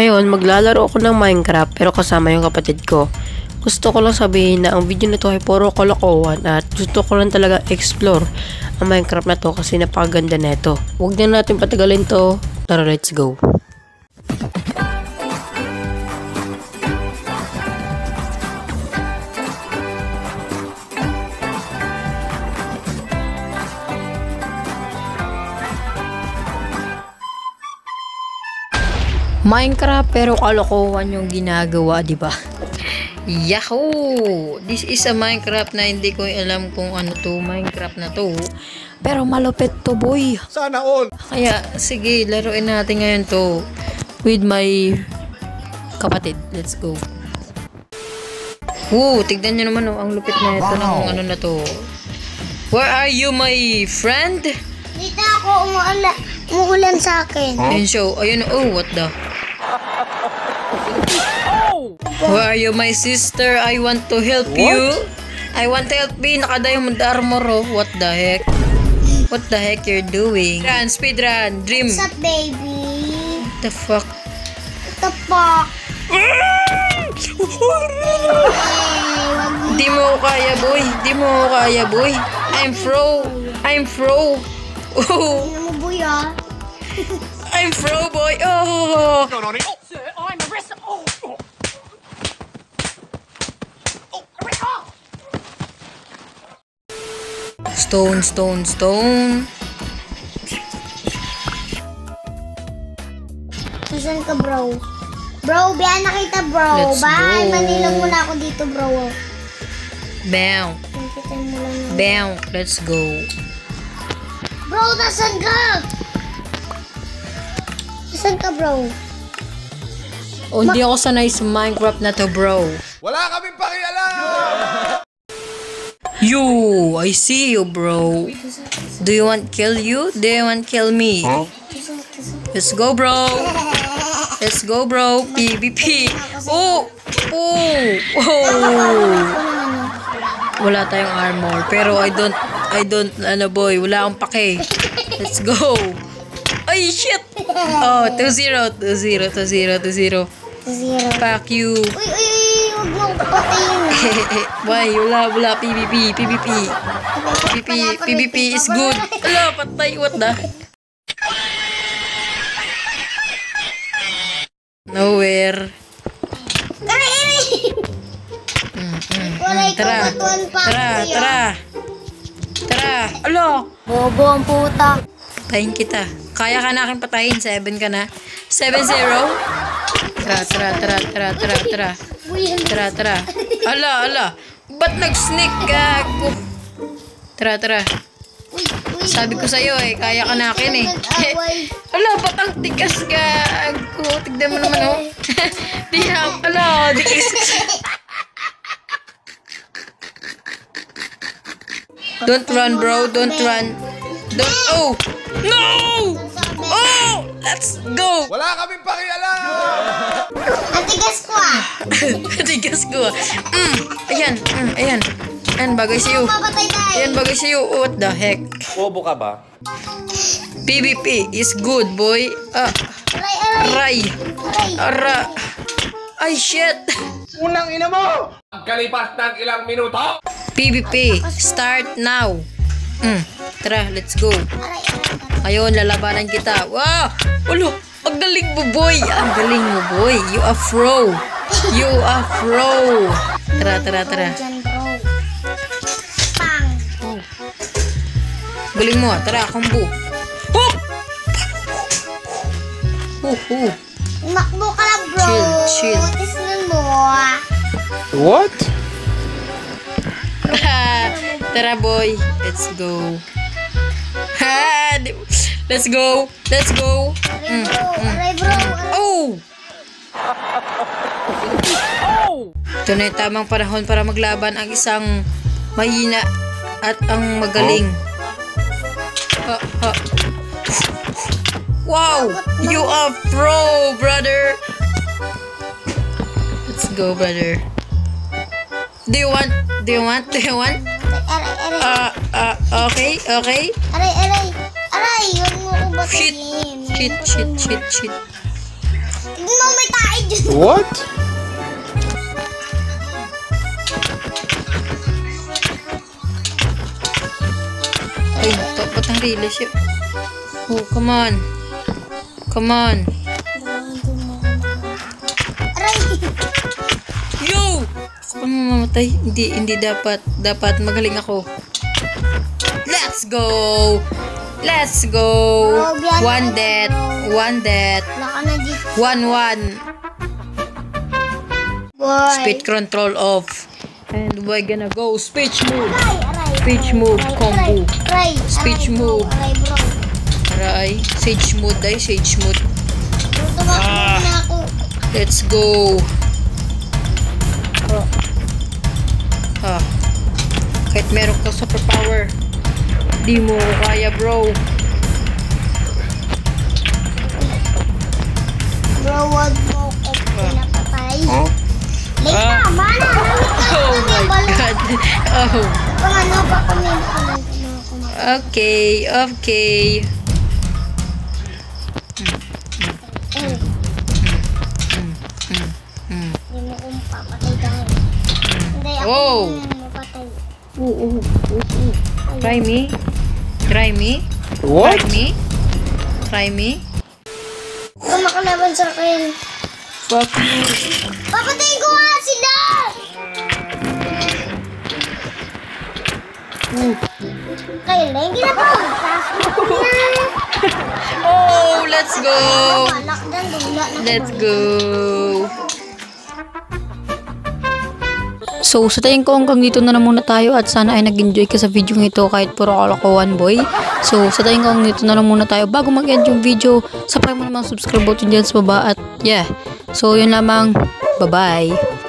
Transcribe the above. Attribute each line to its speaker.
Speaker 1: Ngayon, maglalaro ako ng Minecraft pero kasama yung kapatid ko. Gusto ko lang sabihin na ang video na to ay puro kalokohan at gusto ko lang talaga explore ang Minecraft na to kasi napakaganda neto. Huwag na natin patagalin to. Tara, let's go. Minecraft pero kalokohan yung ginagawa, di ba? Yahoo! This is a Minecraft na hindi ko alam kung ano to, Minecraft na to. Pero malupit to, boy.
Speaker 2: Sana all.
Speaker 1: Kaya sige, laruin natin ngayon to with my kapatid. Let's go. Tignan nyo naman ang lupit na ito ng ano na to. Where are you, my friend?
Speaker 3: Dito ako, umuulan sa akin.
Speaker 1: And so, ayun, what the? Where are you, my sister? I want to help you. I want to help you. Naka-diamond armor, oh. What the heck? What the heck you're doing? Run, speed run, dream.
Speaker 3: What's up, baby?
Speaker 1: What the fuck?
Speaker 3: What the fuck?
Speaker 1: Di mo kaya, boy. Di mo kaya, boy. I'm pro. I'm pro. Oh.
Speaker 3: Ano mo, boy, ah?
Speaker 1: I'm pro, boy. Oh.
Speaker 4: Sir, I'm arrested.
Speaker 1: Stone, stone, stone.
Speaker 3: Nasaan ka, bro? Bro, biyan na kita, bro.
Speaker 1: Let's
Speaker 3: Bye.
Speaker 1: go.
Speaker 3: Manilang muna ako dito, bro.
Speaker 1: Bam.
Speaker 3: Nakita mo lang yun.
Speaker 1: Bam. Let's go.
Speaker 3: Bro, nasaan ka? Nasaan ka, bro?
Speaker 1: Oh, hindi ako sanay sa Minecraft na to, bro.
Speaker 2: Wala kaming pakialam.
Speaker 1: You, I see you, bro. Do you want kill you? Do you want kill me? Let's go, bro. Let's go, bro. PvP. Oh! Wala tayong armor. Pero I don't, ano boy, wala akong pake. Let's go. Ay, shit! Oh, 2-0. Fuck you.
Speaker 3: Uy, huwag mo ako patayin.
Speaker 1: Why? Wala. PvP. PvP is good. Ala, patay. What the? Nowhere. Tara. Ala.
Speaker 3: Bobo ang puta.
Speaker 1: Patayin kita. Kaya ka na akin patayin. 7 ka na. 7-0. Tara.
Speaker 3: Uy,
Speaker 1: Tara. Ala. Ba't nag-sneak ka? Tara.
Speaker 3: uy.
Speaker 1: Sabi ko sa'yo eh, kaya ka na akin eh. Ala, ba't ang tigas ka? Tignan mo naman oh. Tigas. Don't run, bro. Don't run. Oh! No! Oh! Let's go!
Speaker 2: Wala kaming pakialam.
Speaker 3: Ang tigas ko, ah.
Speaker 1: Tigas ko. Ayan. Ayan, bagay sa'yo.
Speaker 3: Papatay tayo.
Speaker 1: What the heck?
Speaker 2: Bobo ka ba?
Speaker 1: PvP is good, boy.
Speaker 3: Aray.
Speaker 1: Ara. Ay, shit.
Speaker 2: Unang ina mo. Pagkalipas ng ilang minuto.
Speaker 1: PvP, start now. Tara, let's go. Ayun, lalabanan kita. Wow! Ulo, ang galing mo, boy. You are pro. Tara.
Speaker 3: Diyan, bro. Pang.
Speaker 1: Galing mo, tara, combo. Hoop!
Speaker 3: Makbo ka lang, bro.
Speaker 1: Chill.
Speaker 3: Tisnan mo.
Speaker 2: What?
Speaker 1: Tara, boy. Let's go. Let's go.
Speaker 3: Aray, bro.
Speaker 1: Oh! Ito na yung tamang panahon para maglaban ang isang mahina at ang magaling. Wow! You are pro, brother! Let's go, brother. Do you want?
Speaker 3: Aray.
Speaker 1: Okay.
Speaker 3: Aray, huwag mo ko batayin.
Speaker 1: Shit.
Speaker 3: Tingnan mo may tae dyan.
Speaker 2: What?
Speaker 5: Ay, dapat ang relationship. Oh, come on. Come on.
Speaker 3: Aray.
Speaker 5: Yo! Ako mamamatay. Hindi dapat. Dapat magaling ako. Let's go! Let's go!
Speaker 3: Bro, biyan
Speaker 5: One
Speaker 3: na
Speaker 5: death.
Speaker 3: bro.
Speaker 5: One death.
Speaker 3: Wala ka na dito.
Speaker 5: 1-1.
Speaker 3: Boy.
Speaker 5: Speed control off. And we're gonna go. Speech move.
Speaker 3: Aray.
Speaker 5: Speech move. Combo.
Speaker 3: Aray.
Speaker 5: Speech
Speaker 3: Aray, bro.
Speaker 5: move.
Speaker 3: Aray, bro.
Speaker 5: Aray. Sage mode ay. Sage mode.
Speaker 3: Bro, tumakbo na ako.
Speaker 5: Let's go. Ah. Kahit meron ka superpower, di mo ko kaya, bro.
Speaker 3: Bro, wag mo ko pinapatay.
Speaker 2: Huh?
Speaker 3: Late na, mana.
Speaker 5: Oh my God. Oh.
Speaker 3: Ano pa kami?
Speaker 5: Okay. Okay.
Speaker 3: Hindi mo kong papatay ka ngayon. Hindi, ako
Speaker 5: Wow.
Speaker 3: hindi mo patay.
Speaker 5: Try me. Try me.
Speaker 2: What?
Speaker 5: Try me. Try me.
Speaker 3: Kung makalaban sa akin.
Speaker 5: Fuck you.
Speaker 3: Papatayin ko nga sila! Kailan ginapagtas mo na?
Speaker 5: Oh, let's go.
Speaker 3: Balak na, dula na.
Speaker 5: Let's go.
Speaker 1: So, sa tingin ko hanggang dito na lang muna tayo at sana ay nag-enjoy ka sa video ito kahit puro kalokohan boy. So, sa tingin ko hanggang dito na lang muna tayo bago mag-end yung video. Sabay mo namang subscribe button dyan sa baba at yeah. So, yun lamang. Bye-bye.